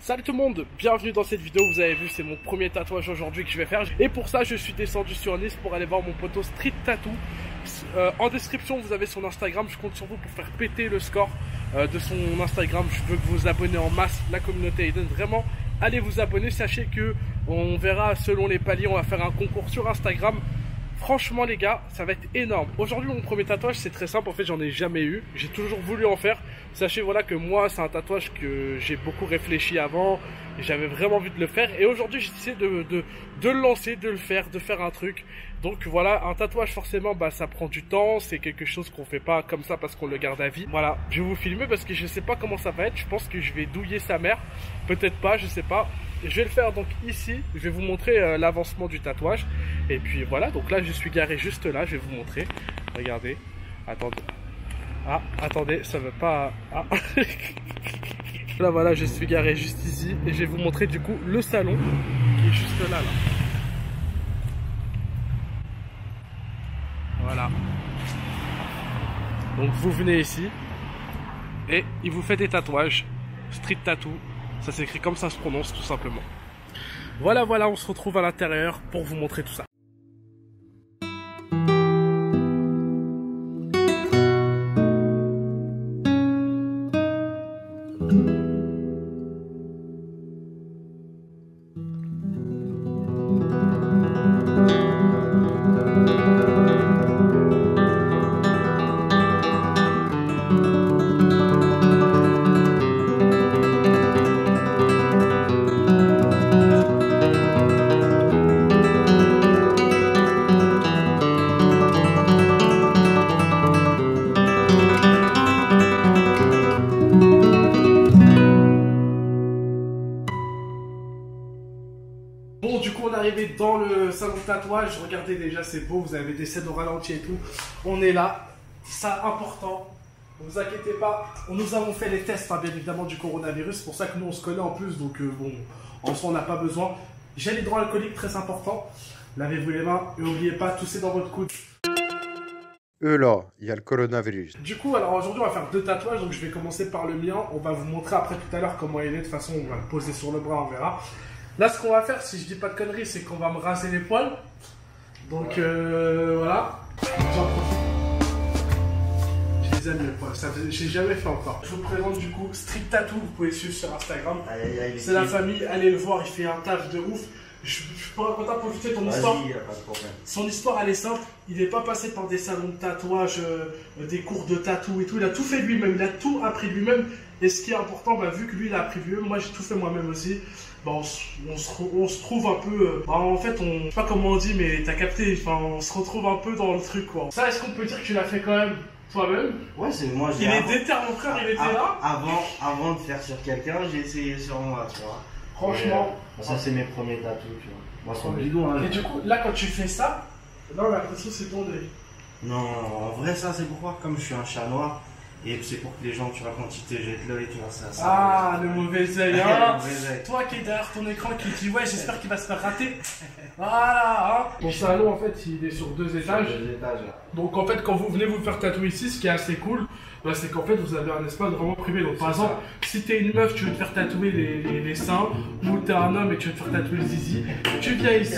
Salut tout le monde, bienvenue dans cette vidéo. Vous avez vu, c'est mon premier tatouage aujourd'hui que je vais faire. Et pour ça, je suis descendu sur Nice pour aller voir mon poteau Street Tattoo. En description, vous avez son Instagram. Je compte sur vous pour faire péter le score de son Instagram. Je veux que vous vous abonnez en masse, la communauté Eden. Vraiment, allez vous abonner. Sachez que on verra selon les paliers, on va faire un concours sur Instagram. Franchement les gars, ça va être énorme. Aujourd'hui mon premier tatouage c'est très simple, en fait j'en ai jamais eu. J'ai toujours voulu en faire. Sachez voilà que moi c'est un tatouage que j'ai beaucoup réfléchi avant. J'avais vraiment envie de le faire. Et aujourd'hui j'ai décidé de le lancer, de le faire, de faire un truc. Donc voilà, un tatouage forcément bah, ça prend du temps. C'est quelque chose qu'on fait pas comme ça parce qu'on le garde à vie. Voilà, je vais vous filmer parce que je sais pas comment ça va être. Je pense que je vais douiller sa mère. Peut-être pas, je sais pas. Je vais le faire donc ici, je vais vous montrer l'avancement du tatouage. Et puis voilà, donc là je suis garé juste là, je vais vous montrer. Regardez, attendez. Ah, attendez, ça veut pas... Ah. Là voilà, je suis garé juste ici. Et je vais vous montrer du coup le salon qui est juste là. Voilà. Donc vous venez ici et il vous fait des tatouages. Street Tattoo. Ça s'écrit comme ça se prononce tout simplement. Voilà, on se retrouve à l'intérieur pour vous montrer tout ça. Bon, du coup, on est arrivé dans le salon de tatouage. Regardez, déjà, c'est beau. Vous avez des scènes au ralenti et tout. On est là. Ça, important. Ne vous inquiétez pas. Nous avons fait les tests, hein, bien évidemment, du coronavirus. C'est pour ça que nous, on se connaît en plus. Donc, bon, en soi, on n'a pas besoin. Gel hydroalcoolique, très important. Lavez-vous les mains. Et n'oubliez pas, toussez dans votre coude. Là, il y a le coronavirus. Du coup, alors aujourd'hui, on va faire deux tatouages. Donc, je vais commencer par le mien. On va vous montrer après tout à l'heure comment il est. De toute façon, on va le poser sur le bras, on verra. Là, ce qu'on va faire, si je dis pas de conneries, c'est qu'on va me raser les poils. Donc, voilà. J'en profite. Je les aime, les poils. J'ai jamais fait encore. Je vous présente du coup Street Tattoo. Vous pouvez suivre sur Instagram. C'est la famille. Allez le voir. Il fait un taf de ouf. Je peux raconter un peu vite fait ton histoire. Y a pas de problème. Son histoire, elle est simple. Il n'est pas passé par des salons de tatouage, des cours de tatou et tout. Il a tout fait lui-même. Il a tout appris lui-même. Et ce qui est important, bah, vu que lui, il a appris lui-même, moi, j'ai tout fait moi-même aussi. Bah, on se trouve un peu... bah, en fait, je sais pas comment on dit, mais t'as capté. Enfin, on se retrouve un peu dans le truc, quoi. Ça, est-ce qu'on peut dire que tu l'as fait quand même toi-même? Ouais, c'est moi. Il est déter, mon frère, il était là. Avant de faire sur quelqu'un, j'ai essayé sur moi, tu vois. Franchement. Ça, c'est mes premiers tatous, tu vois. Moi, c'est mon bidon, hein. Et du coup, là, quand tu fais ça, là, on a l'impression que c'est ton nez. Non, en vrai, ça, c'est pourquoi, comme je suis un chat noir, et c'est pour que les gens, tu vois, quand ils te jettent l'œil, tu vois, ça. Ah, le mauvais œil, hein. Le mauvais œil. Toi qui es derrière ton écran, qui dit, ouais, j'espère qu'il va se faire rater. Voilà, hein. Mon salon, en fait, il est sur 2 étages. Sur 2 étages, là. Donc, en fait, quand vous venez vous faire tatouer ici, ce qui est assez cool, bah, c'est qu'en fait, vous avez un espace vraiment privé. Donc, par exemple, si t'es une meuf, tu veux te faire tatouer les seins, ou t'es un homme et tu veux te faire tatouer le zizi, tu viens ici.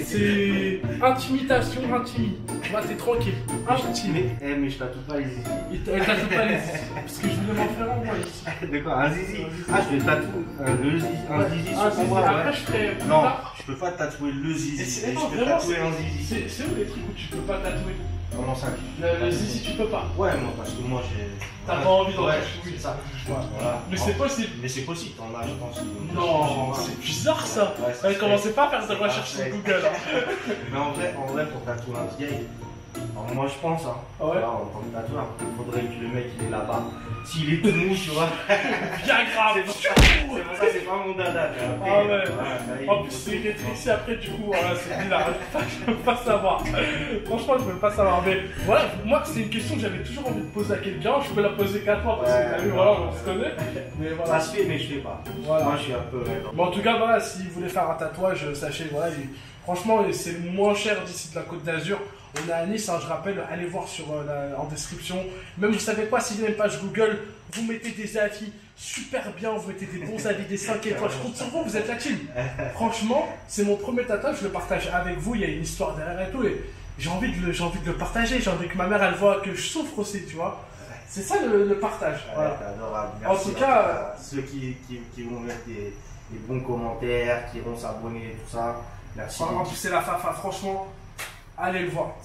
C'est intimidation, intime. Tu vois, t'es tranquille. Intime. Mais je tatoue pas les zizi. Il tatoue pas les zizi. Parce que je voulais m'en faire un moi ici. De quoi? Un zizi? Ah, je vais tatouer un zizi sur mon bras. Après, je ferai. Non, je peux pas tatouer le zizi. Je peux tatouer un zizi. C'est où les trucs où tu peux pas tatouer? Comment ça? Le zizi, tu peux pas. Ouais, moi, parce que moi, j'ai. T'as pas envie d'en toucher. Oui, c'est ça. Voilà. Mais c'est possible. Mais c'est possible, t'en as, je pense. Non, c'est bizarre ça. Ouais, commencez pas à faire des recherches sur Google. Hein. Mais en vrai, pour tatouer un vieil, alors moi je pense, hein, ah ouais. Là, en tant que tatoueur, il faudrait que le mec il est là-bas. S'il est tout mou, tu vois. Bien grave. C'est pour ça, c'est pas mon dada. Ah ouais. En plus, c'est rétréci après, du coup, voilà, c'est bizarre. Je veux pas savoir. Franchement, je veux pas savoir. Mais voilà, moi, c'est une question que j'avais toujours envie de poser à quelqu'un. Je peux la poser qu'à toi parce que t'as vu, voilà, on se connaît. Mais voilà. Ça se fait, mais je fais pas. Voilà. Moi, je suis un peu. Bon, en tout cas, voilà, si vous voulez faire un tatouage, sachez, voilà, franchement, c'est le moins cher d'ici de la Côte d'Azur. On est à Nice, hein, je rappelle, allez voir en description. Même vous savez quoi, si vous n'avez une page Google, vous mettez des avis. super bien, vous mettez des bons avis, des 5 étoiles. Je compte sur vous, vous êtes la team. Franchement, c'est mon premier tatouage, je le partage avec vous, il y a une histoire derrière et tout. Et j'ai envie de le partager, j'ai envie que ma mère elle voit que je souffre aussi, tu vois. C'est ça le partage. Voilà. Adorable. En tout cas, ceux qui vont mettre des bons commentaires, qui vont s'abonner et tout ça. Merci. En plus, c'est la Fafa, franchement. Allez le voir.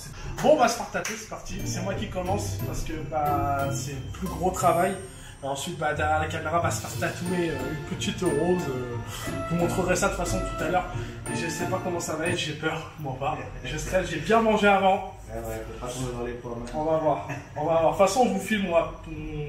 Bon, on va se faire tatouer, c'est parti. C'est moi qui commence parce que bah, c'est le plus gros travail. Et ensuite, bah, derrière la caméra, va se faire tatouer une petite rose. Je vous montrerai ça de toute façon tout à l'heure. Et je sais pas comment ça va être, j'ai peur. Bon, bah, je stresse, j'ai bien mangé avant. Ouais, faut pas tomber dans les pommes. On va voir. On va voir. De toute façon, on vous filme.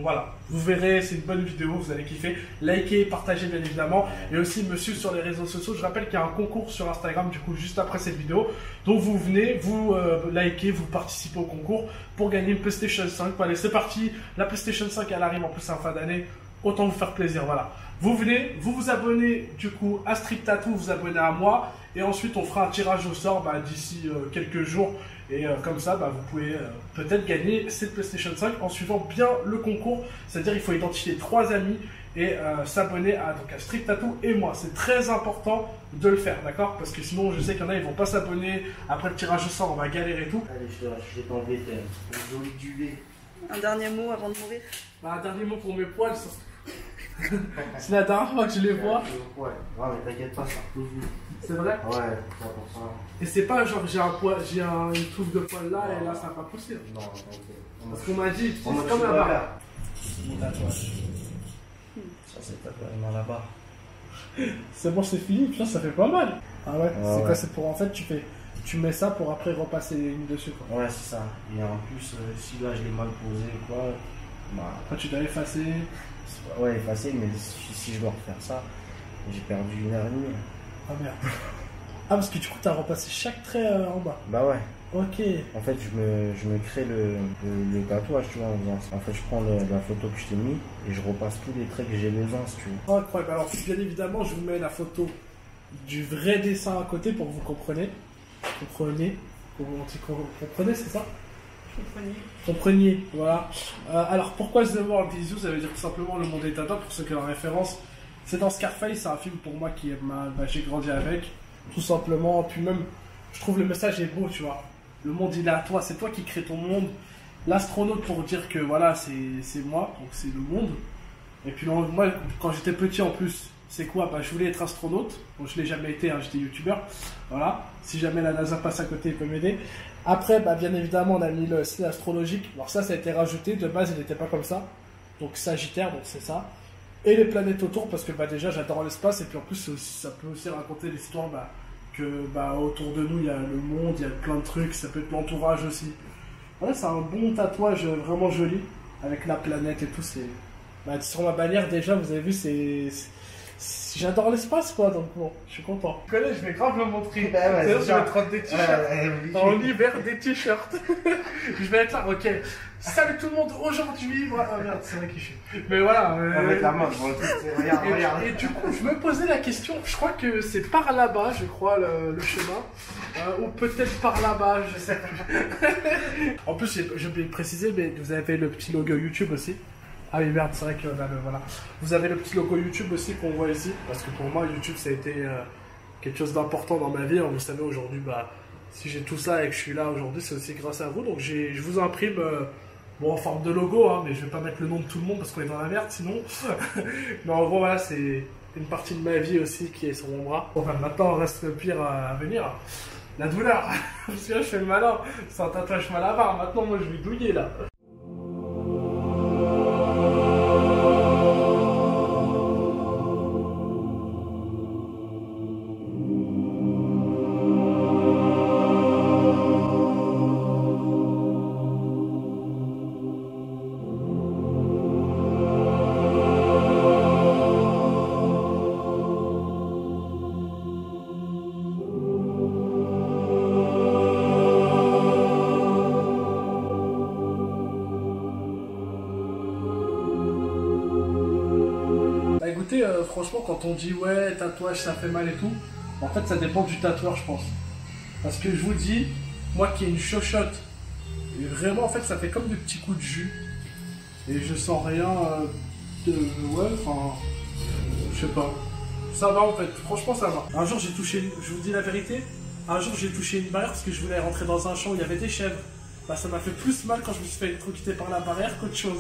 Voilà. Vous verrez, c'est une bonne vidéo. Vous allez kiffer. Likez, partagez bien évidemment. Et aussi me suivre sur les réseaux sociaux. Je rappelle qu'il y a un concours sur Instagram, du coup, juste après cette vidéo. Donc, vous venez, vous likez, vous participez au concours pour gagner une PlayStation 5. Allez, c'est parti. La PlayStation 5, elle arrive. En plus, c'est en fin d'année. Autant vous faire plaisir. Voilà. Vous venez, vous vous abonnez du coup à Street Tattoo, vous abonnez à moi. Et ensuite, on fera un tirage au sort d'ici quelques jours. Et comme ça, vous pouvez peut-être gagner cette PlayStation 5 en suivant bien le concours. C'est-à-dire il faut identifier 3 amis et s'abonner à Street Tattoo et moi. C'est très important de le faire, d'accord? Parce que sinon, je sais qu'il y en a, ils vont pas s'abonner. Après le tirage au sort, on va galérer et tout. Allez, je vais t'enlever une jolie duvet. Un dernier mot avant de mourir. Un dernier mot pour mes poils. C'est la dernière fois que je les vois. Ouais, mais t'inquiète pas, ça repousse vite. C'est vrai? Ouais, pour ça. Et c'est pas genre j'ai une touffe de poils là et là ça va pas pousser. Non, t'inquiète. Parce qu'on m'a dit, On c'est comme la barre. Mon tatouage. Ça, c'est tatouage dans la barre. C'est bon, c'est fini, putain, ça fait pas mal. Ah ouais, c'est ouais. quoi? C'est pour en fait, tu mets ça pour après repasser les lignes dessus quoi. Ouais, c'est ça. Et en plus, si là je l'ai mal posé ou quoi, Après tu dois effacer. Ouais, effacer, mais si je dois refaire ça, j'ai perdu 1h30. Ah merde. Ah, parce que du coup, t'as repassé chaque trait en bas. Bah ouais. Ok. En fait, je me crée le tatouage, tu vois, en faisant ça. En fait, je prends la photo que je t'ai mis et je repasse tous les traits que j'ai besoin, si tu veux. Incroyable. Alors, bien évidemment, je vous mets la photo du vrai dessin à côté pour que vous compreniez. Comprenez, c'est ça? Compreniez, voilà. Alors, pourquoi The World Is You? Ça veut dire tout simplement le monde est à toi, pour ceux qui ont la référence. C'est dans Scarface, c'est un film pour moi qui j'ai grandi avec, tout simplement. Puis même, je trouve le message est beau, tu vois. Le monde il est à toi, c'est toi qui crée ton monde. L'astronaute pour dire que voilà, c'est moi, donc c'est le monde. Et puis moi, quand j'étais petit en plus, c'est quoi? Je voulais être astronaute. Bon, je l'ai jamais été, hein, j'étais youtubeur. Voilà. Si jamais la NASA passe à côté, il peut m'aider. Après, bien évidemment, on a mis le signe astrologique. Alors ça a été rajouté. De base, il n'était pas comme ça. Donc Sagittaire, donc c'est ça. Et les planètes autour, parce que déjà, j'adore l'espace. Et puis en plus, ça peut aussi raconter l'histoire que autour de nous, il y a le monde, il y a plein de trucs. Ça peut être l'entourage aussi. Voilà, c'est un bon tatouage vraiment joli. Avec la planète et tout. Sur ma bannière, déjà, vous avez vu, j'adore l'espace, quoi, donc bon, je suis content. Tu connais, je vais grave le montrer. D'ailleurs, je vais te rendre des t-shirts. En hiver, des t-shirts. Je vais être là, ok. Salut tout le monde, aujourd'hui. Ah merde, c'est vrai qui je suis. Mais voilà. Avec la main, regarde. Et du coup, je me posais la question, je crois que c'est par là-bas, je crois, le chemin. Ou peut-être par là-bas, je sais plus. En plus, je vais préciser, mais vous avez le petit logo YouTube aussi. Ah oui merde, c'est vrai que voilà. Vous avez le petit logo YouTube aussi qu'on voit ici, parce que pour moi YouTube ça a été quelque chose d'important dans ma vie. Vous savez aujourd'hui, si j'ai tout ça et que je suis là aujourd'hui, c'est aussi grâce à vous. Donc je vous imprime en forme de logo, hein, mais je vais pas mettre le nom de tout le monde parce qu'on est dans la merde sinon. Mais en gros voilà, c'est une partie de ma vie aussi qui est sur mon bras. Bon, maintenant reste le pire à venir. La douleur, parce que là je fais le malin, c'est un tatouage mal à barre. Maintenant moi je vais douiller là. Écoutez, franchement, quand on dit ouais, tatouage ça fait mal et tout, en fait ça dépend du tatoueur, je pense. Parce que je vous dis, moi qui ai une chochotte, et vraiment en fait ça fait comme des petits coups de jus, et je sens rien ouais, enfin, je sais pas. Ça va en fait, franchement ça va. Un jour j'ai touché, je vous dis la vérité, un jour j'ai touché une barrière parce que je voulais rentrer dans un champ où il y avait des chèvres. Bah ça m'a fait plus mal quand je me suis fait électrocuter par la barrière qu'autre chose.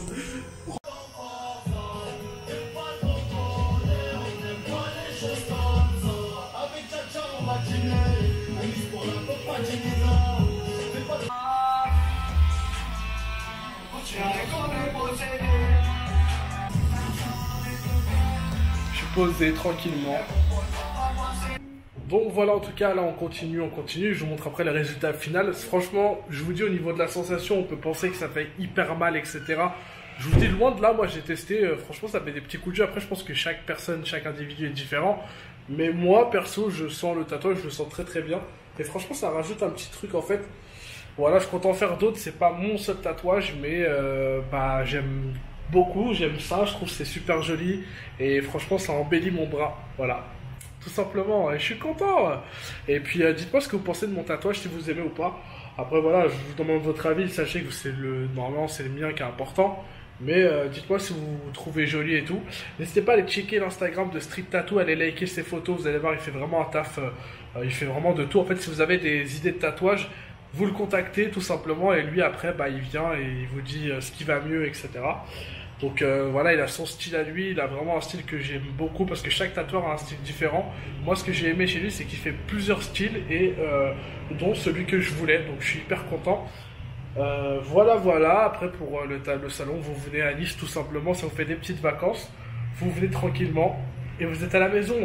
Je suis posé tranquillement. Donc voilà, en tout cas là on continue, je vous montre après le résultat final. Franchement, je vous dis au niveau de la sensation, on peut penser que ça fait hyper mal, etc. Je vous dis loin de là, moi j'ai testé, franchement ça fait des petits coups de jeu. Après je pense que chaque personne, chaque individu est différent. Mais moi perso, je sens le tatouage, je le sens très très bien. Et franchement ça rajoute un petit truc en fait. Voilà, je compte en faire d'autres, c'est pas mon seul tatouage, mais bah j'aime beaucoup, j'aime ça, je trouve que c'est super joli. Et franchement ça embellit mon bras, voilà. Tout simplement, et je suis content. Et puis dites-moi ce que vous pensez de mon tatouage, si vous aimez ou pas. Après voilà, je vous demande votre avis, sachez que c'est normalement c'est le mien qui est important. Mais dites-moi si vous trouvez joli et tout. N'hésitez pas à aller checker l'Instagram de Street Tattoo, allez liker ses photos, vous allez voir, il fait vraiment un taf, il fait vraiment de tout. En fait, si vous avez des idées de tatouage, vous le contactez tout simplement et lui après bah, il vient et il vous dit ce qui va mieux, etc. Donc voilà, il a son style à lui, il a vraiment un style que j'aime beaucoup parce que chaque tatoueur a un style différent. Moi ce que j'ai aimé chez lui c'est qu'il fait plusieurs styles et dont celui que je voulais, donc je suis hyper content. Voilà, après pour le salon, vous venez à Nice tout simplement, si vous faites des petites vacances, vous venez tranquillement et vous êtes à la maison.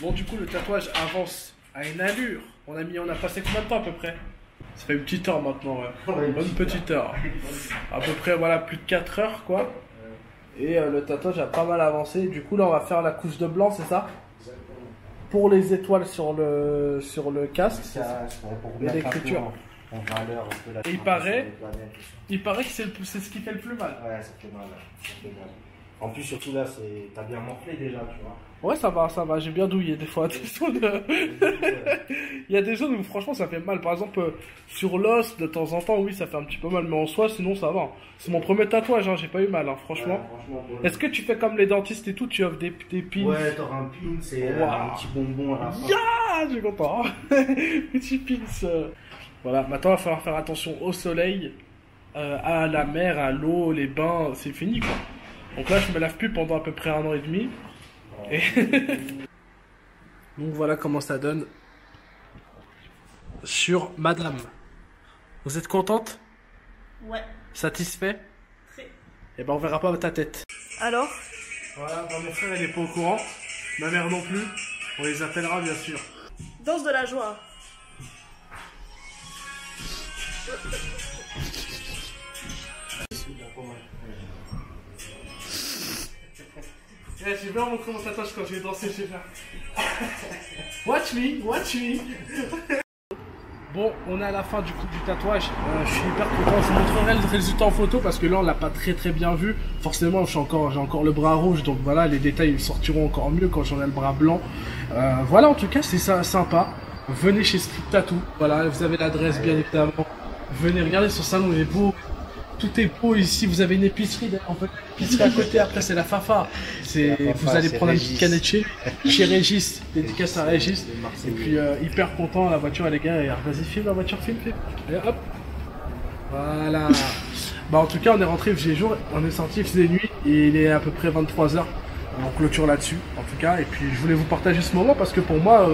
Bon du coup le tatouage avance à une allure. On a passé combien de temps à peu près? Ça fait une petite heure maintenant, ouais. Une bonne petite heure. À peu près voilà plus de 4 heures quoi. Et le tatouage a pas mal avancé. Du coup là on va faire la couche de blanc, c'est ça? Pour les étoiles sur le casque. Et l'écriture. Et il paraît que c'est ce qui fait le plus mal. Ouais, ça fait mal. En plus, surtout là, t'as bien morflé déjà, tu vois. Ouais, ça va, j'ai bien douillé des fois. Il y a des zones où franchement ça fait mal. Par exemple, sur l'os, de temps en temps, oui, ça fait un petit peu mal, mais en soi, sinon ça va. C'est mon premier tatouage, hein, j'ai pas eu mal, hein, franchement. Ouais, franchement bon. Est-ce que tu fais comme les dentistes et tout, tu offres des pins? Ouais, t'auras un pin, c'est un petit bonbon à la fin. Yeah, je suis content. Petit pins. Voilà, maintenant il va falloir faire attention au soleil, à la mer, à l'eau, les bains, c'est fini quoi. Donc là, je me lave plus pendant à peu près 1 an et demi. Et donc voilà comment ça donne sur Madame. Vous êtes contente? Ouais. Satisfait? Très. Et ben on verra pas ta tête. Alors? Voilà, ben mon frère il est pas au courant, ma mère non plus. On les appellera bien sûr. Danse de la joie. Yeah, j'ai bien montré mon tatouage quand j'ai dansé chez faire. Watch me, watch me. Bon, on est à la fin du coup du tatouage. Je suis hyper content. Je vous montrerai le résultat en photo parce que là on l'a pas très bien vu. Forcément, j'ai encore le bras rouge, donc voilà, les détails ils sortiront encore mieux quand j'en ai le bras blanc. Voilà, en tout cas, c'est ça sympa. Venez chez Street Tattoo. Voilà, vous avez l'adresse bien évidemment. Venez regarder son salon, il est beau. Tout est beau ici, vous avez une épicerie, en fait, épicerie à côté, après c'est la Fafa. Vous allez prendre une petite canette chez Régis, dédicace à Régis. Et puis hyper content, la voiture les gars, et vas-y filme la voiture, filme. Et hop. Voilà. Bah en tout cas on est rentré, il faisait jour, on est sorti, il faisait nuit, et il est à peu près 23h. On clôture là-dessus, en tout cas, et puis je voulais vous partager ce moment parce que pour moi,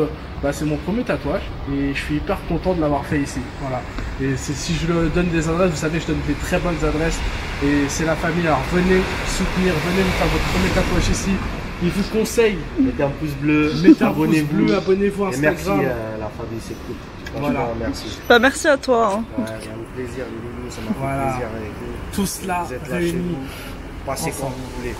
bah, c'est mon premier tatouage et je suis hyper content de l'avoir fait ici. Voilà. Et si je donne des adresses, vous savez, je donne des très bonnes adresses et c'est la famille. Alors venez soutenir, venez nous faire votre premier tatouage ici. Il vous conseille. Mettez un pouce bleu, abonnez-vous à Instagram. Et merci la famille, c'est cool. Voilà. Merci. Bah merci à toi. Hein. Ouais, ça m'a fait plaisir, les loulous, ça m'a fait plaisir avec vous. Tous là, vous êtes là chez vous. Passez quand vous voulez.